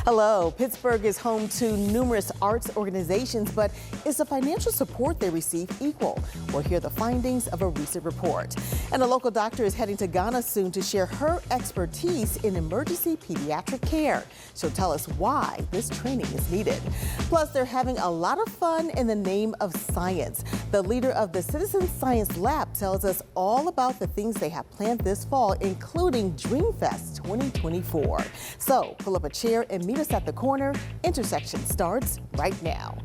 Hello. Pittsburgh is home to numerous arts organizations, but is the financial support they receive equal? We'll hear the findings of a recent report. And a local doctor is heading to Ghana soon to share her expertise in emergency pediatric care. She'll tell us why this training is needed. Plus, they're having a lot of fun in the name of science. The leader of the Citizen Science Lab tells us all about the things they have planned this fall, including Dreamfest 2024. So pull up a chair and meet us at the corner. Intersection starts right now.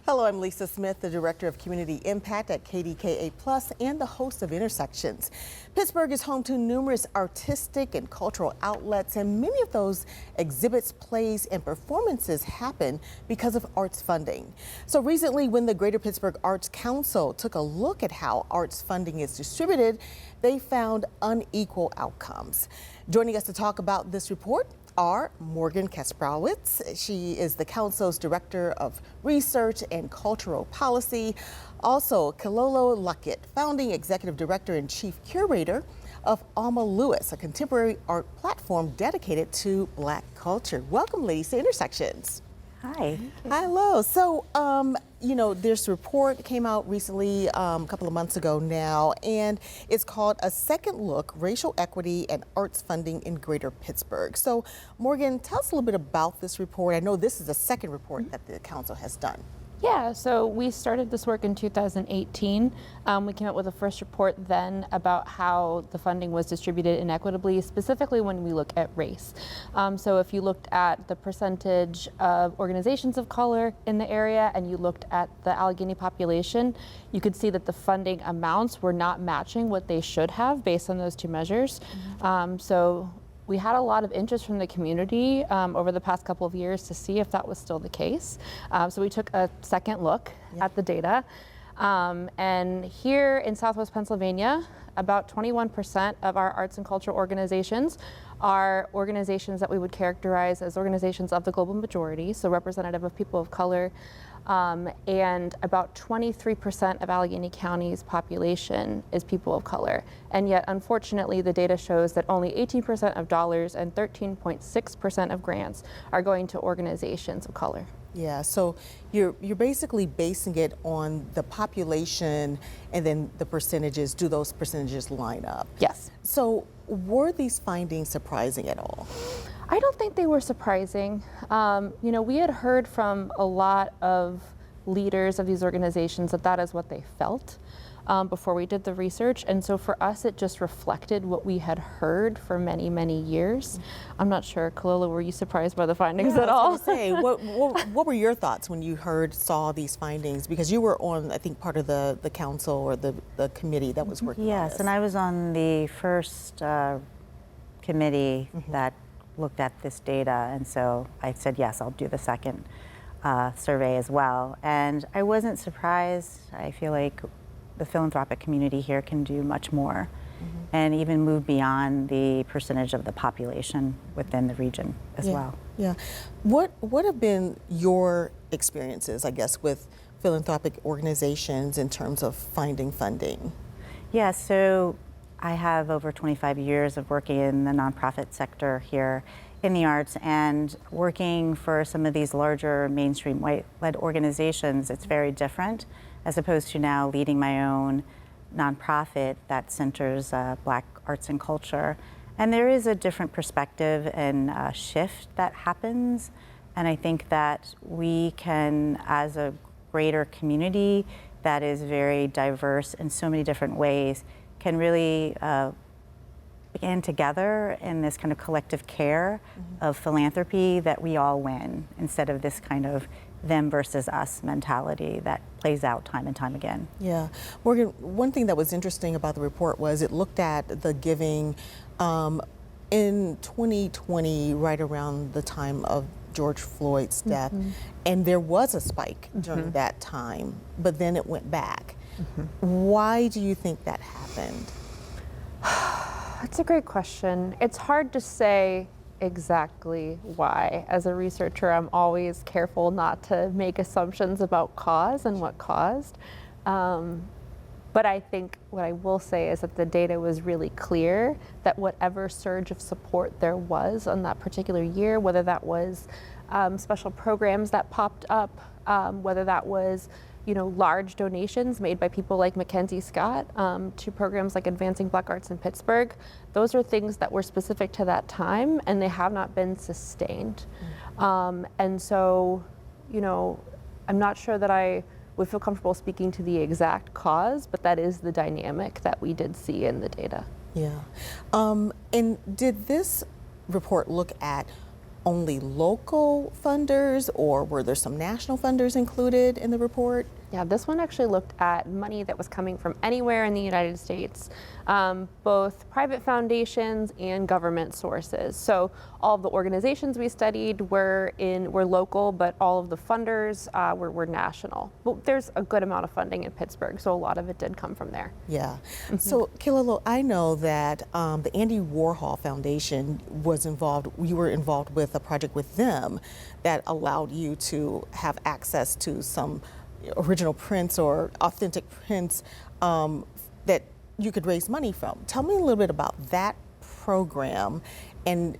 Hello, I'm Lisa Smith, the Director of Community Impact at KDKA Plus and the host of Intersections. Pittsburgh is home to numerous artistic and cultural outlets, and many of those exhibits, plays, and performances happen because of arts funding. So recently, when the Greater Pittsburgh Arts Council took a look at how arts funding is distributed, they found unequal outcomes. Joining us to talk about this report are Morgan Kasprowitz. She is the Council's Director of Research and Cultural Policy. Also, Kilolo Luckett, Founding Executive Director and Chief Curator of Alma Lewis, a contemporary art platform dedicated to Black culture. Welcome, ladies, to Intersections. Hi. Hello. So, this report came out recently, a couple of months ago now, and it's called A Second Look, Racial Equity and Arts Funding in Greater Pittsburgh. So, Morgan, tell us a little bit about this report. I know this is the second report that the council has done. Yeah, so we started this work in 2018. We came up with a first report then about how the funding was distributed inequitably, specifically when we look at race. So if you looked at the percentage of organizations of color in the area and you looked at the Allegheny population, you could see that the funding amounts were not matching what they should have based on those two measures. So we had a lot of interest from the community over the past couple of years to see if that was still the case. So we took a second look at the data. And here in Southwest Pennsylvania, about 21% of our arts and cultural organizations are organizations that we would characterize as organizations of the global majority, so representative of people of color. And about 23% of Allegheny County's population is people of color. And yet, unfortunately, the data shows that only 18% of dollars and 13.6% of grants are going to organizations of color. Yeah, so you're basically basing it on the population and then the percentages. Do those percentages line up? Yes. So were these findings surprising at all? I don't think they were surprising. We had heard from a lot of leaders of these organizations that is what they felt before we did the research. And so for us, it just reflected what we had heard for many, many years. I'm not sure, Kilolo, were you surprised by the findings at all? I was going to say, what were your thoughts when you saw these findings? Because you were on, I think, part of the council or the committee that was working on this. Yes, and I was on the first committee that looked at this data, and so I said, yes, I'll do the second survey as well. And I wasn't surprised. I feel like the philanthropic community here can do much more and even move beyond the percentage of the population within the region as well. Yeah. What have been your experiences, I guess, with philanthropic organizations in terms of finding funding? Yeah, so I have over 25 years of working in the nonprofit sector here in the arts, and working for some of these larger mainstream white-led organizations. It's very different as opposed to now leading my own nonprofit that centers Black arts and culture. And there is a different perspective and shift that happens. And I think that we can, as a greater community that is very diverse in so many different ways, can really begin together in this kind of collective care of philanthropy that we all win, instead of this kind of them versus us mentality that plays out time and time again. Yeah. Morgan, one thing that was interesting about the report was it looked at the giving in 2020, right around the time of George Floyd's death, and there was a spike during that time, but then it went back. Why do you think that happened? That's a great question. It's hard to say exactly why. As a researcher, I'm always careful not to make assumptions about cause and what caused. But I think what I will say is that the data was really clear that whatever surge of support there was on that particular year, whether that was special programs that popped up, whether that was large donations made by people like Mackenzie Scott to programs like Advancing Black Arts in Pittsburgh, those are things that were specific to that time and they have not been sustained. And so, I'm not sure that I would feel comfortable speaking to the exact cause, but that is the dynamic that we did see in the data. Yeah. And did this report look at only local funders, or were there some national funders included in the report? Yeah, this one actually looked at money that was coming from anywhere in the United States, both private foundations and government sources. So all of the organizations we studied were local, but all of the funders were national. But there's a good amount of funding in Pittsburgh, so a lot of it did come from there. Yeah. So Kilolo, I know that the Andy Warhol Foundation was involved. You were involved with a project with them that allowed you to have access to some original prints or authentic prints that you could raise money from. Tell me a little bit about that program, and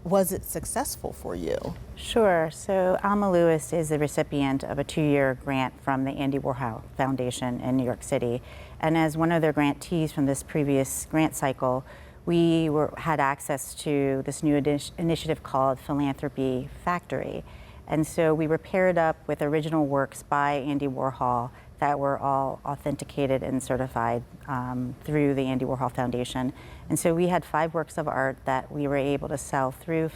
was it successful for you? Sure. So Alma Lewis is the recipient of a 2-year grant from the Andy Warhol Foundation in New York City. And as one of their grantees from this previous grant cycle, we had access to this new initiative called Philanthropy Factory. And so we were paired up with original works by Andy Warhol that were all authenticated and certified through the Andy Warhol Foundation. And so we had 5 works of art that we were able to sell through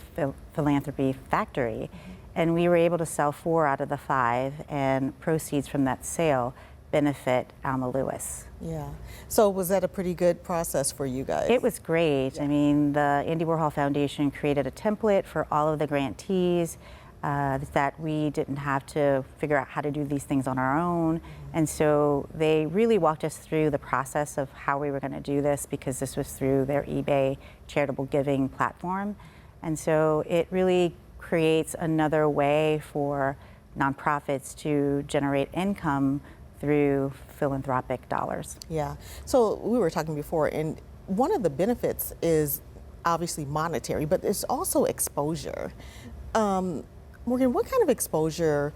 Philanthropy Factory. And we were able to sell 4 out of the 5, and proceeds from that sale benefit Alma Lewis. Yeah. So was that a pretty good process for you guys? It was great. Yeah. I mean, the Andy Warhol Foundation created a template for all of the grantees that we didn't have to figure out how to do these things on our own. And so they really walked us through the process of how we were going to do this, because this was through their eBay charitable giving platform. And so it really creates another way for nonprofits to generate income through philanthropic dollars. Yeah. So we were talking before, and one of the benefits is obviously monetary, but it's also exposure. Morgan, what kind of exposure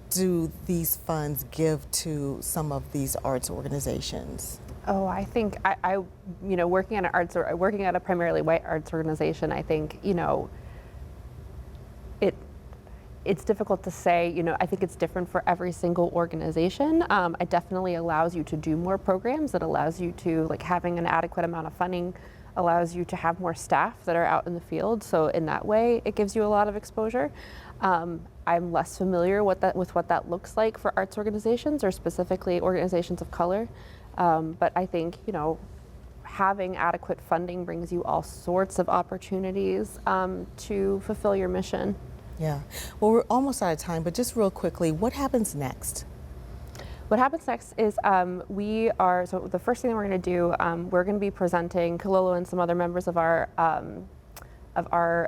do these funds give to some of these arts organizations? Oh, I think I working at a primarily white arts organization, I think it's difficult to say. I think it's different for every single organization. It definitely allows you to do more programs. It allows you to, having an adequate amount of funding allows you to have more staff that are out in the field. So in that way, it gives you a lot of exposure. I'm less familiar with what that looks like for arts organizations, or specifically organizations of color. But I think, having adequate funding brings you all sorts of opportunities to fulfill your mission. Yeah. Well, we're almost out of time, but just real quickly, what happens next? What happens next is so the first thing that we're going to do, we're going to be presenting, Kilolo and some other members of our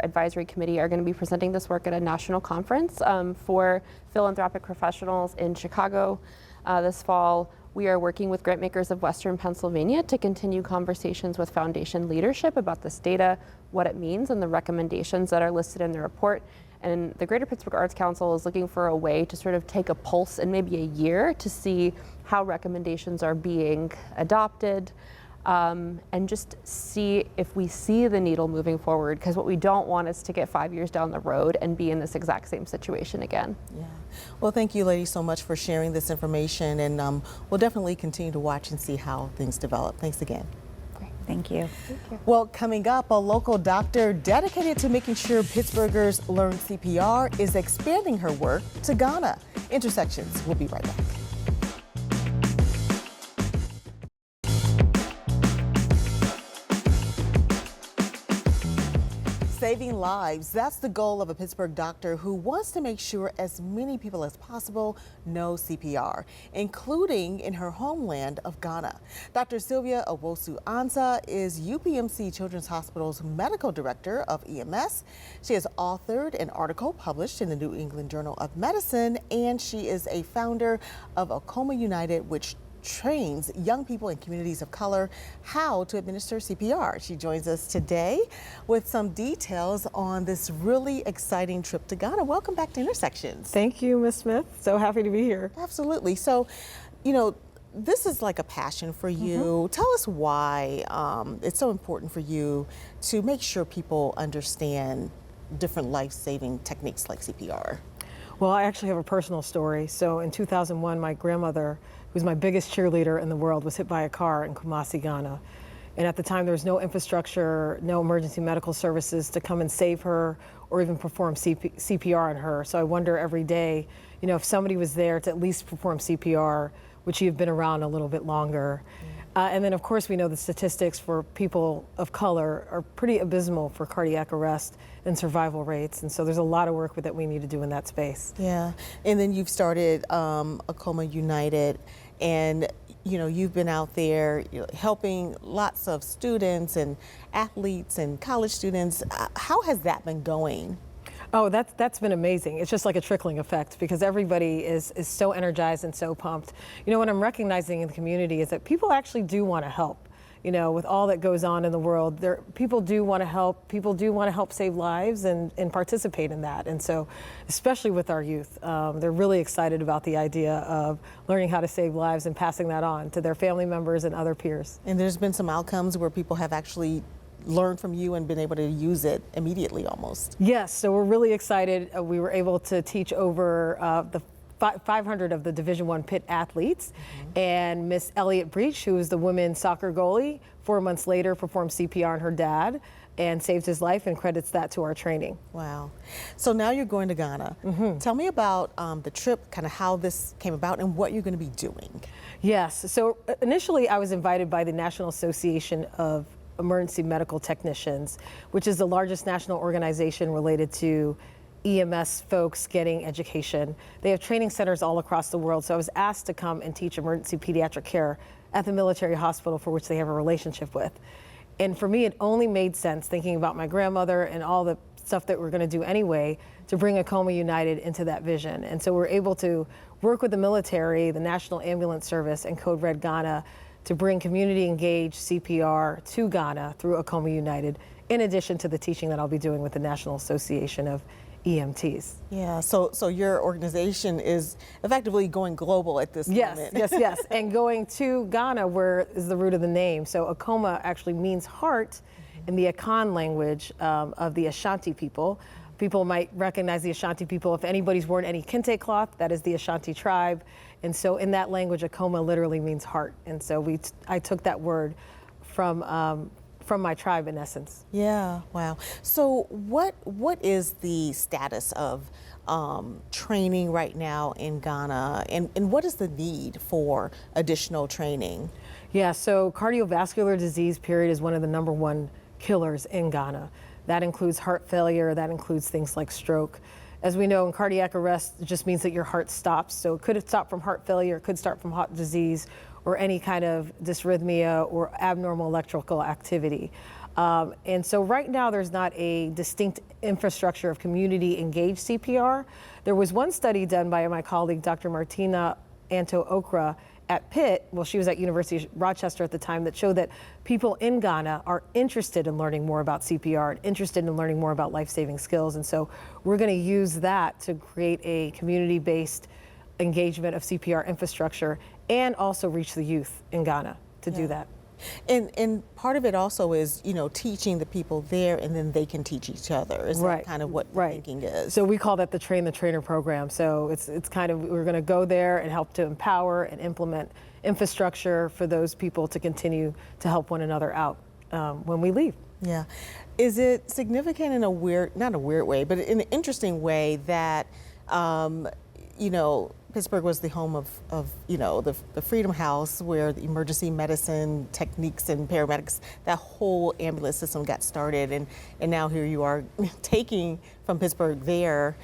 advisory committee are going to be presenting this work at a national conference for philanthropic professionals in Chicago this fall. We are working with grantmakers of Western Pennsylvania to continue conversations with foundation leadership about this data, what it means, and the recommendations that are listed in the report. And the Greater Pittsburgh Arts Council is looking for a way to sort of take a pulse in maybe a year to see how recommendations are being adopted, and just see if we see the needle moving forward, because what we don't want is to get 5 years down the road and be in this exact same situation again. Yeah. Well, thank you, ladies, so much for sharing this information, and we'll definitely continue to watch and see how things develop. Thanks again. Thank you. Thank you. Well, coming up, a local doctor dedicated to making sure Pittsburghers learn CPR is expanding her work to Ghana. Intersections. We'll be right back. saving lives. That's the goal of a Pittsburgh doctor who wants to make sure as many people as possible know CPR, including in her homeland of Ghana. Dr. Sylvia Owusu-Ansah is UPMC Children's Hospital's medical director of EMS. She has authored an article published in the New England Journal of Medicine, and she is a founder of Okoma United, which trains young people in communities of color how to administer CPR. She joins us today with some details on this really exciting trip to Ghana. Welcome back to Intersections. Thank you, Ms. Smith. So happy to be here. Absolutely. So, this is like a passion for you. Tell us why it's so important for you to make sure people understand different life-saving techniques like CPR. Well, I actually have a personal story. So in 2001, my grandmother, who's my biggest cheerleader in the world, was hit by a car in Kumasi, Ghana. And at the time, there was no infrastructure, no emergency medical services to come and save her or even perform CPR on her. So I wonder every day, if somebody was there to at least perform CPR, would she have been around a little bit longer? And then, of course, we know the statistics for people of color are pretty abysmal for cardiac arrest and survival rates. And so there's a lot of work that we need to do in that space. Yeah. And then you've started Okoma United, and you've been out there helping lots of students and athletes and college students. How has that been going? Oh, that's been amazing. It's just like a trickling effect because everybody is so energized and so pumped. What I'm recognizing in the community is that people actually do want to help. With all that goes on in the world, people do want to help. People do want to help save lives and participate in that. And so, especially with our youth, they're really excited about the idea of learning how to save lives and passing that on to their family members and other peers. And there's been some outcomes where people have actually learned from you and been able to use it immediately almost. Yes, so we're really excited. We were able to teach over the 500 of the Division I Pitt athletes, and Miss Elliott Breach, who is the women's soccer goalie, 4 months later performed CPR on her dad and saved his life and credits that to our training. Wow. So now you're going to Ghana. Tell me about the trip, kind of how this came about and what you're going to be doing. Yes, so initially I was invited by the National Association of Emergency Medical Technicians, which is the largest national organization related to EMS folks getting education. They have training centers all across the world, so I was asked to come and teach emergency pediatric care at the military hospital for which they have a relationship with. And for me, it only made sense, thinking about my grandmother and all the stuff that we're going to do anyway, to bring Okoma United into that vision. And so we're able to work with the military, the National Ambulance Service, and Code Red Ghana to bring community-engaged CPR to Ghana through Okoma United, in addition to the teaching that I'll be doing with the National Association of EMTs. Yeah, so your organization is effectively going global at this moment. Yes, and going to Ghana, where is the root of the name. So Okoma actually means heart in the Akan language of the Ashanti people. People might recognize the Ashanti people. If anybody's worn any kente cloth, that is the Ashanti tribe. And so in that language, Okoma literally means heart. And so I took that word from my tribe in essence. Yeah, wow. So what is the status of training right now in Ghana, and what is the need for additional training? Yeah, so cardiovascular disease, period, is one of the #1 killers in Ghana. That includes heart failure, that includes things like stroke. As we know, in cardiac arrest, it just means that your heart stops. So it could stop from heart failure, it could start from heart disease, or any kind of dysrhythmia or abnormal electrical activity. And so right now there's not a distinct infrastructure of community engaged CPR. There was one study done by my colleague, Dr. Martina Anto-Okra at Pitt, well, she was at University of Rochester at the time, that showed that people in Ghana are interested in learning more about CPR, interested in learning more about life-saving skills. And so we're gonna use that to create a community-based engagement of CPR infrastructure and also reach the youth in Ghana to do that. And part of it also is, teaching the people there, and then they can teach each other. Is that kind of what the thinking is? So we call that the Train the Trainer program. So it's kind of, we're going to go there and help to empower and implement infrastructure for those people to continue to help one another out when we leave. Yeah. Is it significant in a weird, not a weird way, but in an interesting way that, Pittsburgh was the home of the Freedom House, where the emergency medicine techniques and paramedics, that whole ambulance system got started, and now here you are taking from Pittsburgh there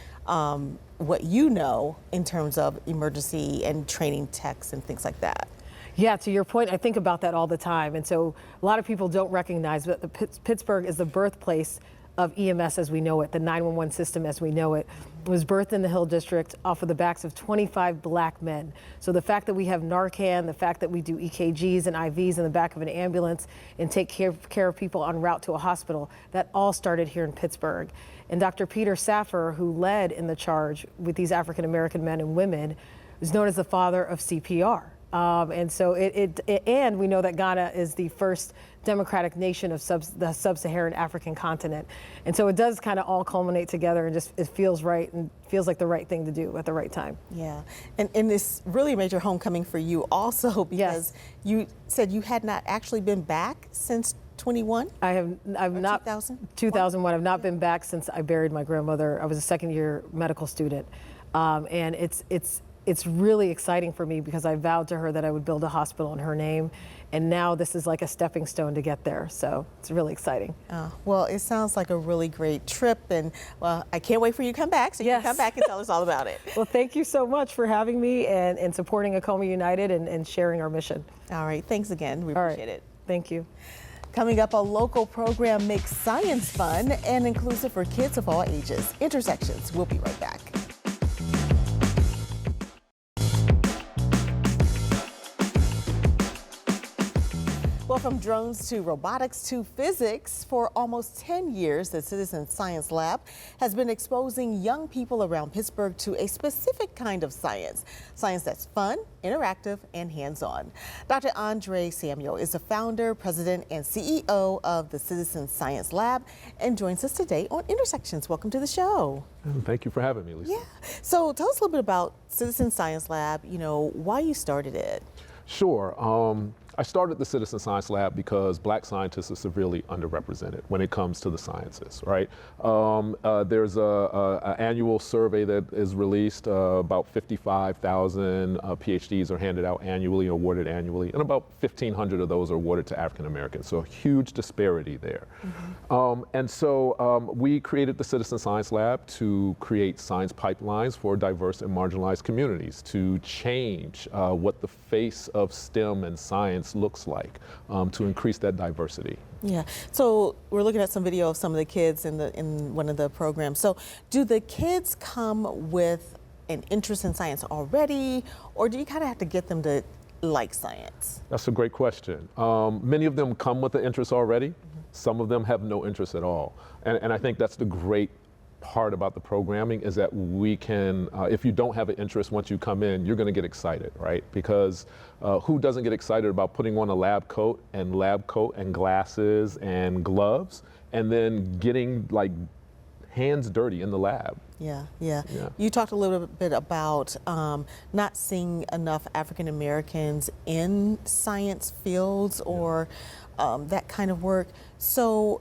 what you know in terms of emergency and training techs and things like that. Yeah, to your point, I think about that all the time. And so a lot of people don't recognize that Pittsburgh is the birthplace of EMS as we know it, the 911 system as we know it. It was birthed in the Hill District off of the backs of 25 black men. So the fact that we have Narcan, the fact that we do EKGs and IVs in the back of an ambulance and take care of people en route to a hospital, that all started here in Pittsburgh. And Dr. Peter Saffer, who led in the charge with these African American men and women, is known as the father of CPR. And so and we know that Ghana is the first democratic nation of the sub-Saharan African continent. And so it does kind of all culminate together, and just it feels right and feels like the right thing to do at the right time. Yeah, and this really major homecoming for you also, because you said you had not actually been back since 21? I've not 2001. I've not been back since I buried my grandmother. I was a second-year medical student, and it's really exciting for me because I vowed to her that I would build a hospital in her name, and now this is like a stepping stone to get there. So it's really exciting. Well, it sounds like a really great trip, and well, I can't wait for you to come back so you can come back and tell us all about it. Well, thank you so much for having me and supporting Acoma United and sharing our mission. All right, thanks again. We appreciate it. Thank you. Coming up, a local program makes science fun and inclusive for kids of all ages. Intersections. We'll be right back. Well, from drones to robotics to physics, for almost 10 years, the Citizen Science Lab has been exposing young people around Pittsburgh to a specific kind of science. Science that's fun, interactive, and hands-on. Dr. Andre Samuel is the founder, president, and CEO of the Citizen Science Lab and joins us today on Intersections. Welcome to the show. Thank you for having me, Lisa. Yeah. So tell us a little bit about Citizen Science Lab, why you started it. Sure. I started the Citizen Science Lab because black scientists are severely underrepresented when it comes to the sciences, right? There's an annual survey that is released. About 55,000 PhDs are handed out annually, awarded annually, and about 1,500 of those are awarded to African Americans. So a huge disparity there. And so we created the Citizen Science Lab to create science pipelines for diverse and marginalized communities, to change what the face of STEM and science looks like, to increase that diversity. Yeah. So we're looking at some video of some of the kids in one of the programs. So do the kids come with an interest in science already, or do you kind of have to get them to like science? That's a great question. Many of them come with an interest already. Some of them have no interest at all. And I think that's the great part about the programming, is that we can, if you don't have an interest, once you come in, you're going to get excited, right? Because who doesn't get excited about putting on a lab coat and glasses and gloves, and then getting like hands dirty in the lab? Yeah. You talked a little bit about not seeing enough African Americans in science fields or that kind of work. So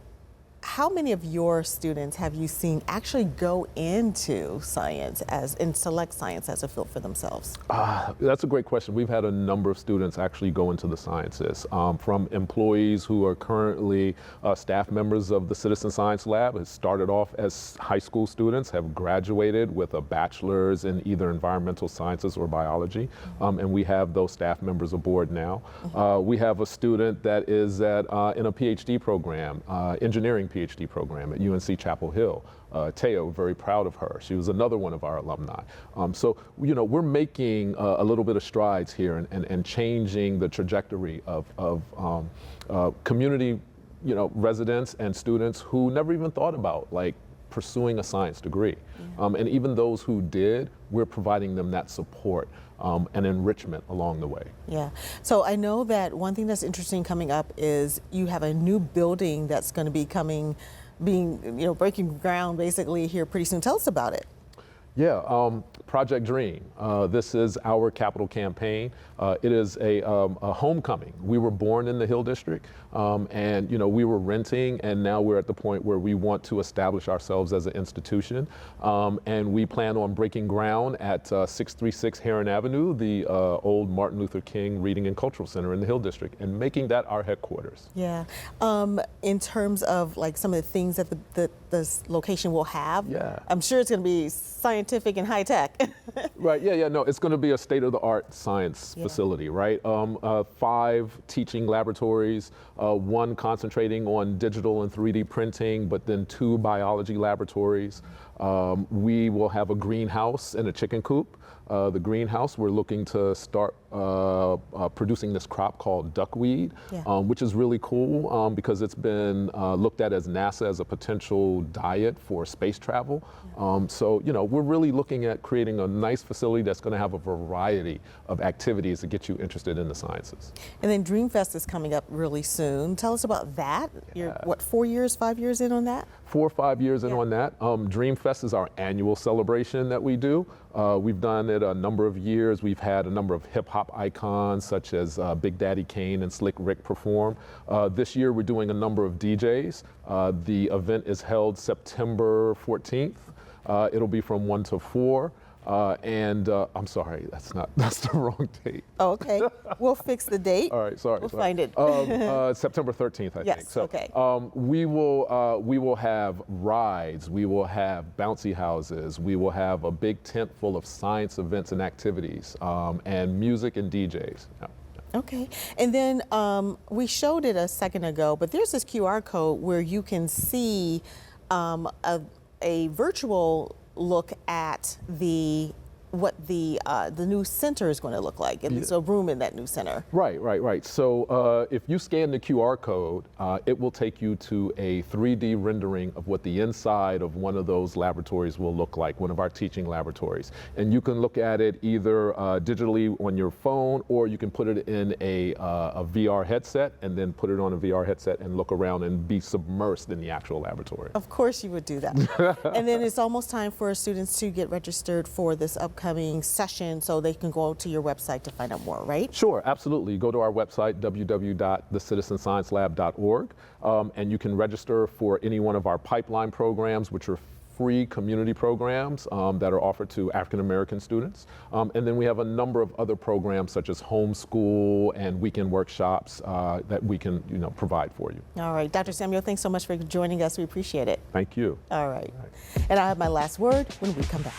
how many of your students have you seen actually go into science and select science as a field for themselves? That's a great question. We've had a number of students actually go into the sciences, from employees who are currently staff members of the Citizen Science Lab. It started off as high school students, have graduated with a bachelor's in either environmental sciences or biology, and we have those staff members aboard now. We have a student that is in a PhD program, engineering PhD program at UNC Chapel Hill. Teo, very proud of her. She was another one of our alumni. So, we're making a little bit of strides here and changing the trajectory of community, residents and students who never even thought about pursuing a science degree. And even those who did, we're providing them that support and enrichment along the way. Yeah. So I know that one thing that's interesting coming up is you have a new building that's going to be breaking ground basically here pretty soon. Tell us about it. Yeah, Project Dream. This is our capital campaign. It is a homecoming. We were born in the Hill District, and we were renting, and now we're at the point where we want to establish ourselves as an institution. And we plan on breaking ground at 636 Heron Avenue, the old Martin Luther King Reading and Cultural Center in the Hill District, and making that our headquarters. Yeah. In terms of like some of the things that this location will have, Yeah. I'm sure it's going to be scientific and high tech. Right, yeah, no, it's going to be a state-of-the-art science facility, right? 5 teaching laboratories, 1 concentrating on digital and 3D printing, but then 2 biology laboratories. We will have a greenhouse and a chicken coop. The greenhouse, we're looking to start producing this crop called duckweed, which is really cool because it's been looked at as NASA as a potential diet for space travel. So, we're really looking at creating a nice facility that's going to have a variety of activities to get you interested in the sciences. And then Dreamfest is coming up really soon. Tell us about that. You're, what, 4 years, 5 years in on that? 4 or 5 years in on that. Dreamfest is our annual celebration that we do. We've done it a number of years. We've had a number of hip-hop icons such as Big Daddy Kane and Slick Rick perform. This year we're doing a number of DJs. The event is held September 14th. It'll be from 1 to 4. I'm sorry, that's the wrong date. Oh, okay. We'll fix the date. All right, sorry. We'll find it. September 13th, I think. Yes, So, okay. we will have rides, we will have bouncy houses, we will have a big tent full of science events and activities, and music and DJs. Yeah. Okay. And then we showed it a second ago, but there's this QR code where you can see a virtual look at what the new center is going to look like. It's a room in that new center. Right. So if you scan the QR code, it will take you to a 3D rendering of what the inside of one of those laboratories will look like, one of our teaching laboratories. And you can look at it either digitally on your phone, or you can put it in a VR headset and then put it on a VR headset and look around and be submersed in the actual laboratory. Of course you would do that. And then it's almost time for students to get registered for this upcoming session, so they can go to your website to find out more, right? Sure, absolutely. Go to our website, www.thecitizensciencelab.org, and you can register for any one of our pipeline programs, which are free community programs that are offered to African American students. And then we have a number of other programs such as homeschool and weekend workshops that we can provide for you. All right, Dr. Samuel, thanks so much for joining us. We appreciate it. Thank you. All right. And I'll have my last word when we come back.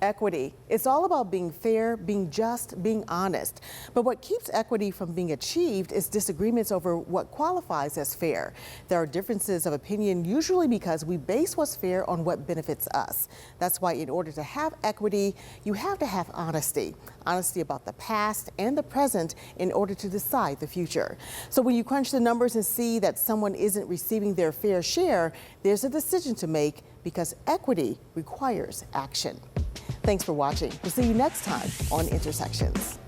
Equity. It's all about being fair, being just, being honest. But what keeps equity from being achieved is disagreements over what qualifies as fair. There are differences of opinion, usually because we base what's fair on what benefits us. That's why in order to have equity, you have to have honesty. Honesty about the past and the present in order to decide the future. So when you crunch the numbers and see that someone isn't receiving their fair share, there's a decision to make, because equity requires action. Thanks for watching. We'll see you next time on Intersections.